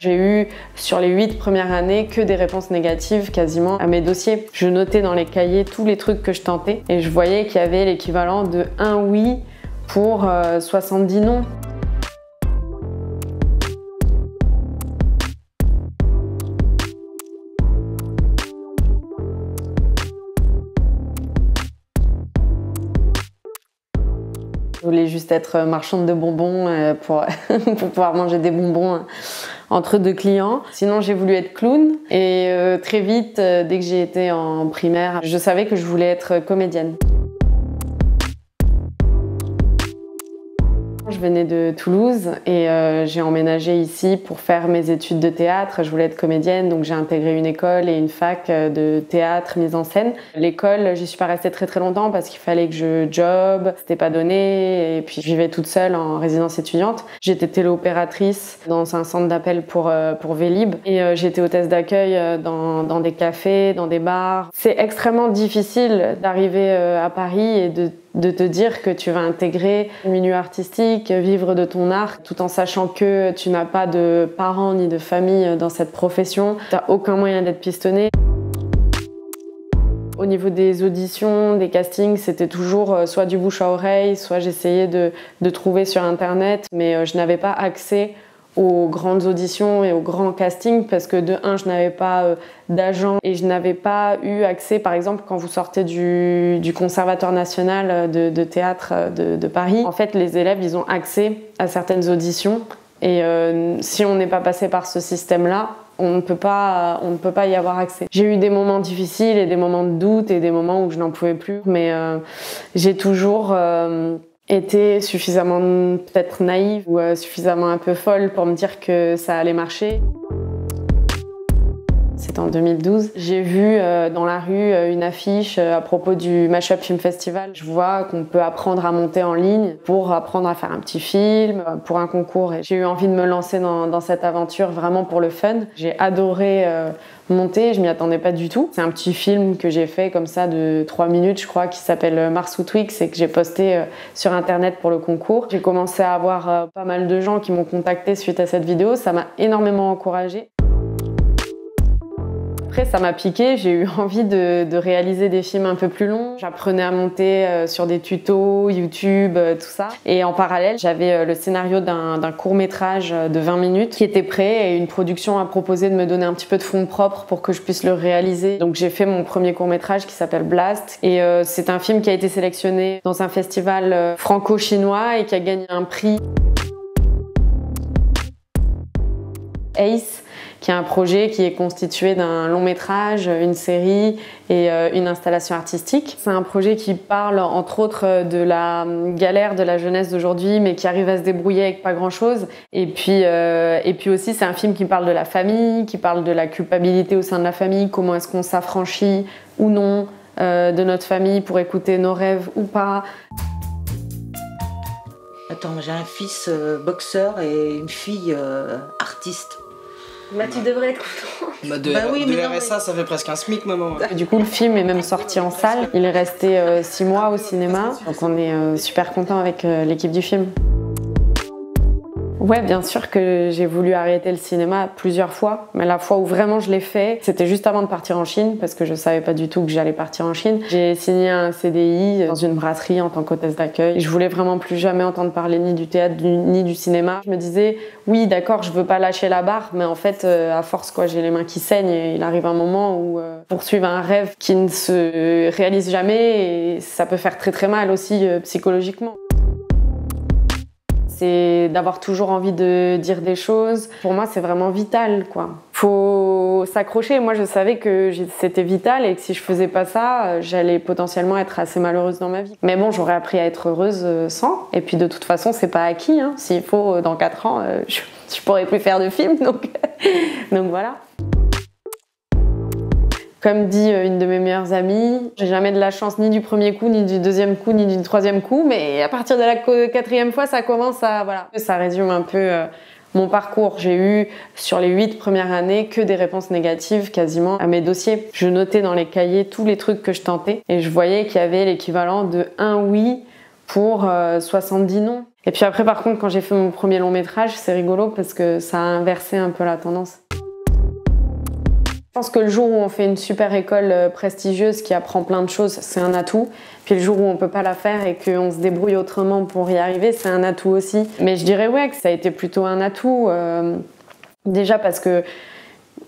J'ai eu sur les 8 premières années que des réponses négatives quasiment à mes dossiers. Je notais dans les cahiers tous les trucs que je tentais et je voyais qu'il y avait l'équivalent de 1 oui pour 70 non. Je voulais juste être marchande de bonbons pour pouvoir manger des bonbons entre deux clients. Sinon, j'ai voulu être clown et très vite, dès que j'ai été en primaire, je savais que je voulais être comédienne. Je venais de Toulouse et j'ai emménagé ici pour faire mes études de théâtre. Je voulais être comédienne, donc j'ai intégré une école et une fac de théâtre, mise en scène. L'école, j'y suis pas restée très très longtemps parce qu'il fallait que je job, c'était pas donné, et puis je vivais toute seule en résidence étudiante. J'étais téléopératrice dans un centre d'appel pour Vélib et j'étais hôtesse d'accueil dans des cafés, dans des bars. C'est extrêmement difficile d'arriver à Paris et de te dire que tu vas intégrer le milieu artistique, vivre de ton art, tout en sachant que tu n'as pas de parents ni de famille dans cette profession. Tu n'as aucun moyen d'être pistonné. Au niveau des auditions, des castings, c'était toujours soit du bouche à oreille, soit j'essayais de trouver sur Internet, mais je n'avais pas accès aux grandes auditions et aux grands castings parce que de un, je n'avais pas d'agent et je n'avais pas eu accès, par exemple, quand vous sortez du Conservatoire national de théâtre de Paris. En fait, les élèves, ils ont accès à certaines auditions et si on n'est pas passé par ce système-là, on ne peut pas y avoir accès. J'ai eu des moments difficiles et des moments de doute et des moments où je n'en pouvais plus, mais j'ai toujours été suffisamment peut-être naïve ou suffisamment un peu folle pour me dire que ça allait marcher. C'était en 2012. J'ai vu dans la rue une affiche à propos du Mashup Film Festival. Je vois qu'on peut apprendre à monter en ligne pour apprendre à faire un petit film, pour un concours. Et j'ai eu envie de me lancer dans cette aventure vraiment pour le fun. J'ai adoré monter, je m'y attendais pas du tout. C'est un petit film que j'ai fait comme ça de 3 minutes, je crois, qui s'appelle Mars ou Twix et que j'ai posté sur Internet pour le concours. J'ai commencé à avoir pas mal de gens qui m'ont contacté suite à cette vidéo. Ça m'a énormément encouragée. Après, ça m'a piqué, j'ai eu envie de réaliser des films un peu plus longs. J'apprenais à monter sur des tutos, YouTube, tout ça. Et en parallèle, j'avais le scénario d'un court-métrage de 20 minutes qui était prêt et une production a proposé de me donner un petit peu de fonds propres pour que je puisse le réaliser. Donc j'ai fait mon premier court-métrage qui s'appelle Blast. Et c'est un film qui a été sélectionné dans un festival franco-chinois et qui a gagné un prix. Ace, qui est un projet qui est constitué d'un long métrage, une série et une installation artistique. C'est un projet qui parle entre autres de la galère de la jeunesse d'aujourd'hui, mais qui arrive à se débrouiller avec pas grand-chose. Et puis aussi, c'est un film qui parle de la famille, qui parle de la culpabilité au sein de la famille, comment est-ce qu'on s'affranchit ou non de notre famille pour écouter nos rêves ou pas. Attends, j'ai un fils boxeur et une fille artiste. Bah tu devrais être content. Oui, de RSA, ça fait presque un SMIC, maman. Du coup, le film est même sorti en salle. Il est resté 6 mois au cinéma. Donc on est super content avec l'équipe du film. Ouais, bien sûr que j'ai voulu arrêter le cinéma plusieurs fois, mais la fois où vraiment je l'ai fait, c'était juste avant de partir en Chine, parce que je savais pas du tout que j'allais partir en Chine. J'ai signé un CDI dans une brasserie en tant qu'hôtesse d'accueil. Je voulais vraiment plus jamais entendre parler ni du théâtre ni du cinéma. Je me disais, oui, d'accord, je veux pas lâcher la barre, mais en fait, à force, quoi, j'ai les mains qui saignent et il arrive un moment où poursuivre un rêve qui ne se réalise jamais et ça peut faire très très mal aussi psychologiquement. C'est d'avoir toujours envie de dire des choses. Pour moi, c'est vraiment vital, quoi. Faut s'accrocher. Moi, je savais que c'était vital et que si je faisais pas ça, j'allais potentiellement être assez malheureuse dans ma vie. Mais bon, j'aurais appris à être heureuse sans. Et puis, de toute façon, c'est pas acquis, hein. S'il faut, dans 4 ans, je pourrais plus faire de films, donc voilà. Comme dit une de mes meilleures amies, j'ai jamais de la chance ni du premier coup, ni du deuxième coup, ni du troisième coup, mais à partir de la 4e fois, ça commence à... Voilà. Ça résume un peu mon parcours. J'ai eu, sur les 8 premières années, que des réponses négatives quasiment à mes dossiers. Je notais dans les cahiers tous les trucs que je tentais et je voyais qu'il y avait l'équivalent de 1 oui pour 70 non. Et puis après, par contre, quand j'ai fait mon premier long métrage, c'est rigolo parce que ça a inversé un peu la tendance. Je pense que le jour où on fait une super école prestigieuse qui apprend plein de choses, c'est un atout. Puis le jour où on peut pas la faire et qu'on se débrouille autrement pour y arriver, c'est un atout aussi. Mais je dirais ouais que ça a été plutôt un atout. Déjà parce que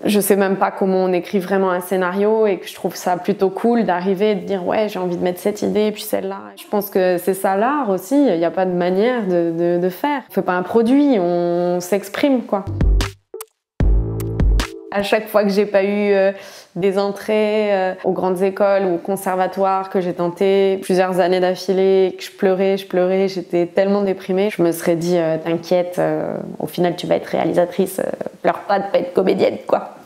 je sais même pas comment on écrit vraiment un scénario et que je trouve ça plutôt cool d'arriver et de dire ouais j'ai envie de mettre cette idée et puis celle-là. Je pense que c'est ça l'art aussi, il n'y a pas de manière de faire. On fait pas un produit, on s'exprime quoi. À chaque fois que j'ai pas eu des entrées aux grandes écoles ou au conservatoire, que j'ai tenté plusieurs années d'affilée, que je pleurais, j'étais tellement déprimée, je me serais dit t'inquiète, au final tu vas être réalisatrice, pleure pas de pas être comédienne quoi.